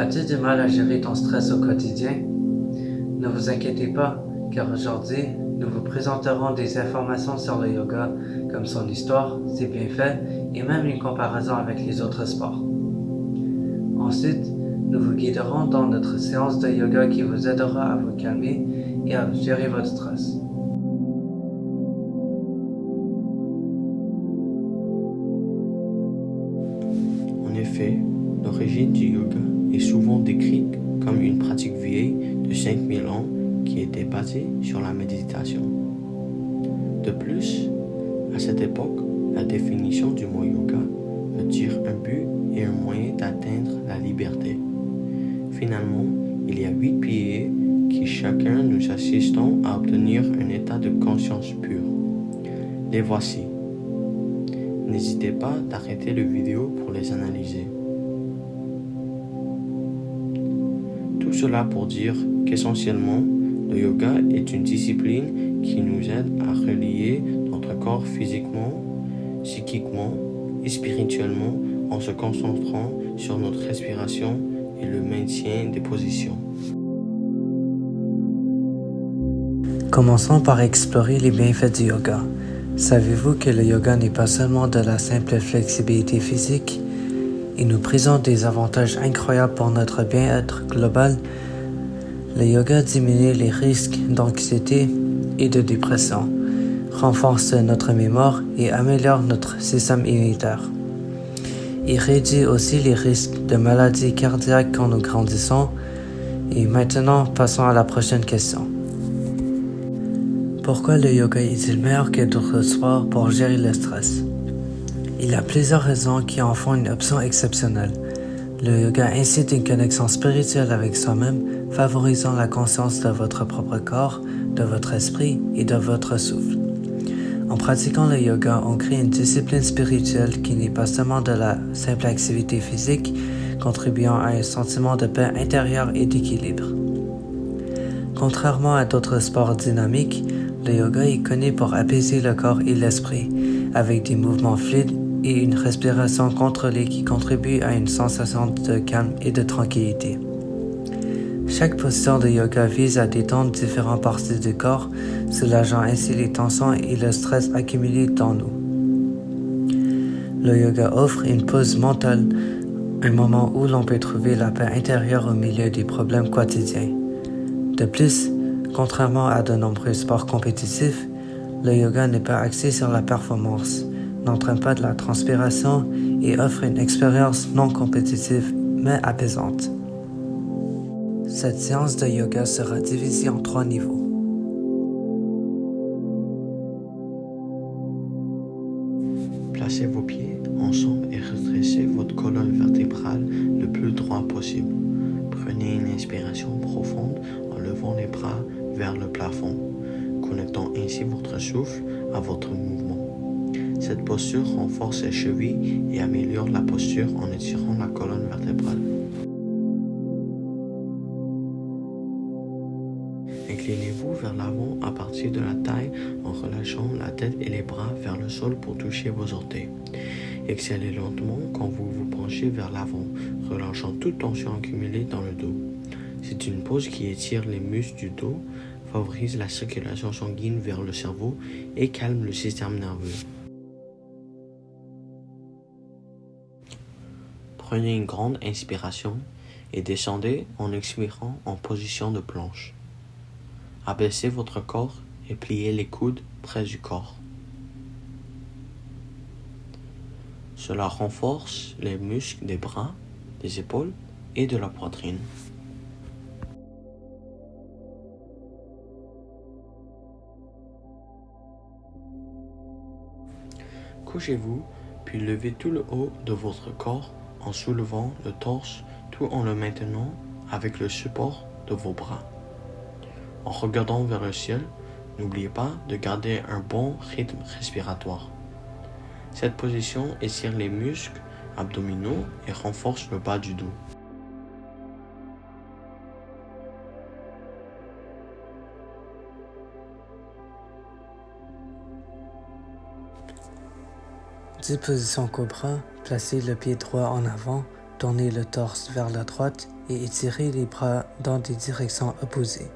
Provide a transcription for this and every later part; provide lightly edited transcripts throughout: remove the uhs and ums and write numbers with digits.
As-tu du mal à gérer ton stress au quotidien? Ne vous inquiétez pas, car aujourd'hui, nous vous présenterons des informations sur le yoga, comme son histoire, ses bienfaits et même une comparaison avec les autres sports. Ensuite, nous vous guiderons dans notre séance de yoga qui vous aidera à vous calmer et à gérer votre stress. En effet, l'origine du yoga est souvent décrite comme une pratique vieille de 5000 ans qui était basée sur la méditation. De plus, à cette époque, la définition du mot yoga veut dire un but et un moyen d'atteindre la liberté. Finalement, il y a 8 piliers qui chacun nous assistent à obtenir un état de conscience pure. Les voici. N'hésitez pas d'arrêter la vidéo pour les analyser. Tout cela pour dire qu'essentiellement, le yoga est une discipline qui nous aide à relier notre corps physiquement, psychiquement et spirituellement en se concentrant sur notre respiration et le maintien des positions. Commençons par explorer les bienfaits du yoga. Savez-vous que le yoga n'est pas seulement de la simple flexibilité physique? Il nous présente des avantages incroyables pour notre bien-être global. Le yoga diminue les risques d'anxiété et de dépression, renforce notre mémoire et améliore notre système immunitaire. Il réduit aussi les risques de maladies cardiaques quand nous grandissons. Et maintenant, passons à la prochaine question. Pourquoi le yoga est-il meilleur que d'autres sports pour gérer le stress? Il y a plusieurs raisons qui en font une option exceptionnelle. Le yoga incite une connexion spirituelle avec soi-même, favorisant la conscience de votre propre corps, de votre esprit et de votre souffle. En pratiquant le yoga, on crée une discipline spirituelle qui n'est pas seulement de la simple activité physique, contribuant à un sentiment de paix intérieure et d'équilibre. Contrairement à d'autres sports dynamiques, le yoga est connu pour apaiser le corps et l'esprit, avec des mouvements fluides et une respiration contrôlée qui contribue à une sensation de calme et de tranquillité. Chaque posture de yoga vise à détendre différentes parties du corps, soulageant ainsi les tensions et le stress accumulés dans nous. Le yoga offre une pause mentale, un moment où l'on peut trouver la paix intérieure au milieu des problèmes quotidiens. De plus, contrairement à de nombreux sports compétitifs, le yoga n'est pas axé sur la performance, n'entraîne pas de la transpiration et offre une expérience non compétitive mais apaisante. Cette séance de yoga sera divisée en 3 niveaux. Placez vos pieds ensemble et redressez votre colonne vertébrale le plus droit possible. Prenez une inspiration profonde en levant les bras vers le plafond, connectant ainsi votre souffle à votre mouvement. Cette posture renforce les chevilles et améliore la posture en étirant la colonne vertébrale. Inclinez-vous vers l'avant à partir de la taille en relâchant la tête et les bras vers le sol pour toucher vos orteils. Exhalez lentement quand vous vous penchez vers l'avant, relâchant toute tension accumulée dans le dos. C'est une pose qui étire les muscles du dos, favorise la circulation sanguine vers le cerveau et calme le système nerveux. Prenez une grande inspiration et descendez en expirant en position de planche. Abaissez votre corps et pliez les coudes près du corps. Cela renforce les muscles des bras, des épaules et de la poitrine. Couchez-vous, puis levez tout le haut de votre corps en soulevant le torse tout en le maintenant avec le support de vos bras. En regardant vers le ciel, n'oubliez pas de garder un bon rythme respiratoire. Cette position étire les muscles abdominaux et renforce le bas du dos. Position cobra, placez le pied droit en avant, Tournez le torse vers la droite et étirez les bras dans des directions opposées.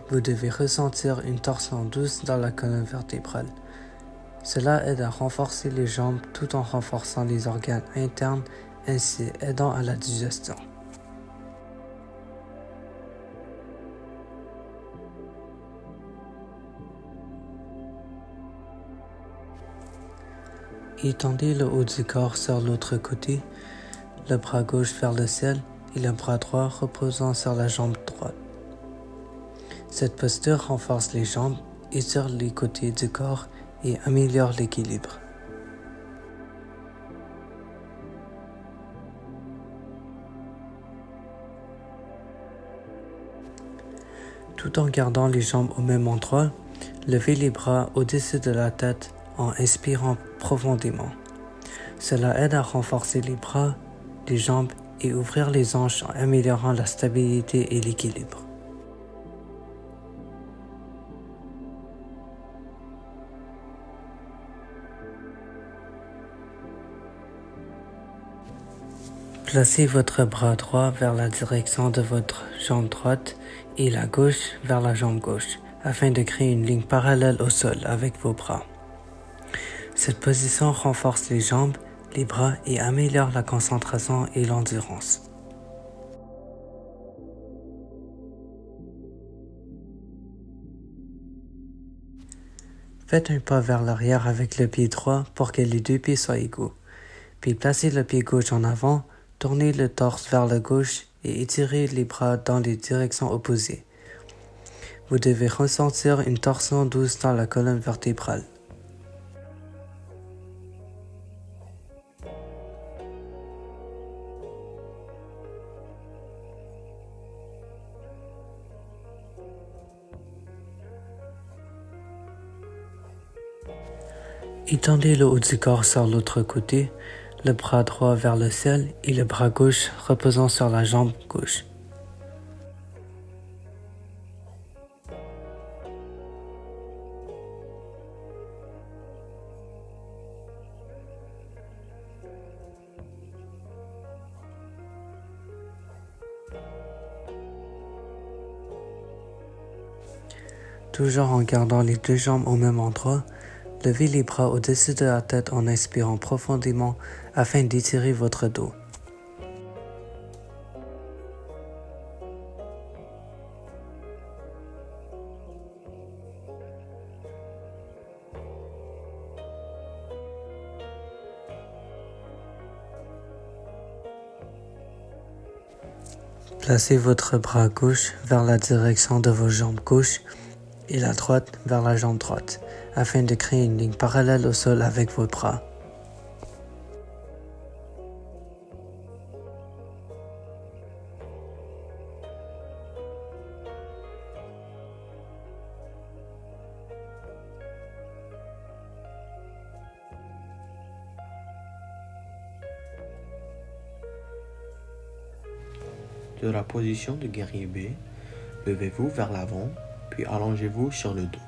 Vous devez ressentir une torsion douce dans la colonne vertébrale. Cela aide à renforcer les jambes tout en renforçant les organes internes, ainsi aidant à la digestion. Étendez le haut du corps sur l'autre côté, le bras gauche vers le ciel et le bras droit reposant sur la jambe droite. Cette posture renforce les jambes, étire les côtés du corps et améliore l'équilibre. Tout en gardant les jambes au même endroit, levez les bras au-dessus de la tête en inspirant profondément. Cela aide à renforcer les bras, les jambes et ouvrir les hanches en améliorant la stabilité et l'équilibre. Placez votre bras droit vers la direction de votre jambe droite et la gauche vers la jambe gauche, afin de créer une ligne parallèle au sol avec vos bras. Cette position renforce les jambes, les bras et améliore la concentration et l'endurance. Faites un pas vers l'arrière avec le pied droit pour que les deux pieds soient égaux. Puis placez le pied gauche en avant, tournez le torse vers la gauche et étirez les bras dans les directions opposées. Vous devez ressentir une torsion douce dans la colonne vertébrale. Étendez le haut du corps sur l'autre côté, le bras droit vers le ciel et le bras gauche reposant sur la jambe gauche. Toujours en gardant les deux jambes au même endroit, levez les bras au-dessus de la tête en inspirant profondément afin d'étirer votre dos. Placez votre bras gauche vers la direction de vos jambes gauche et la droite vers la jambe droite, afin de créer une ligne parallèle au sol avec vos bras. De la position de guerrier B, levez-vous vers l'avant, puis allongez-vous sur le dos.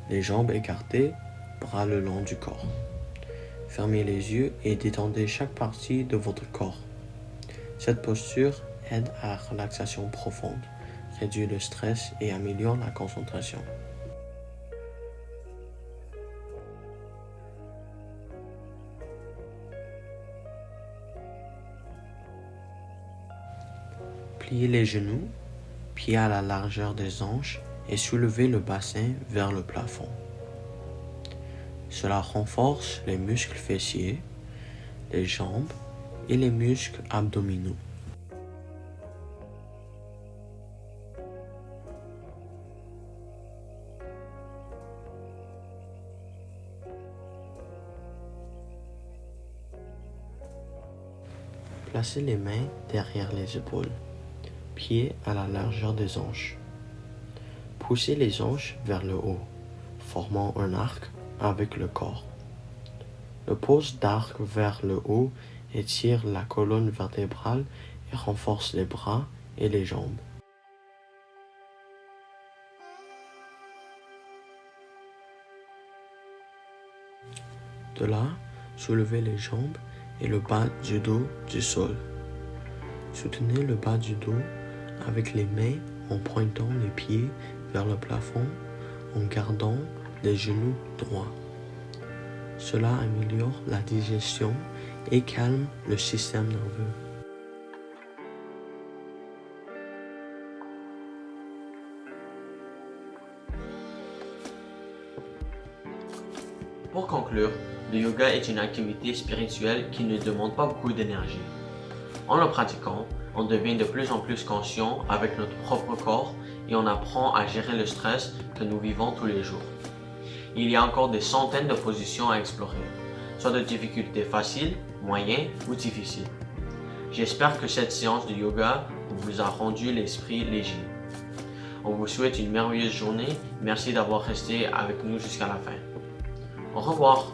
Les jambes écartées, bras le long du corps. Fermez les yeux et détendez chaque partie de votre corps. Cette posture aide à la relaxation profonde, réduit le stress et améliore la concentration. Pliez les genoux, pieds à la largeur des hanches et soulevez le bassin vers le plafond. Cela renforce les muscles fessiers, les jambes et les muscles abdominaux. Placez les mains derrière les épaules, pieds à la largeur des hanches. Poussez les hanches vers le haut, formant un arc avec le corps. Le pose d'arc vers le haut étire la colonne vertébrale et renforce les bras et les jambes. De là, soulevez les jambes et le bas du dos du sol. Soutenez le bas du dos avec les mains en pointant les pieds vers le plafond en gardant les genoux droits. Cela améliore la digestion et calme le système nerveux. Pour conclure, le yoga est une activité spirituelle qui ne demande pas beaucoup d'énergie. En le pratiquant, on devient de plus en plus conscient avec notre propre corps et on apprend à gérer le stress que nous vivons tous les jours. Il y a encore des centaines de positions à explorer, soit de difficultés faciles, moyennes ou difficiles. J'espère que cette séance de yoga vous a rendu l'esprit léger. On vous souhaite une merveilleuse journée. Merci d'avoir resté avec nous jusqu'à la fin. Au revoir.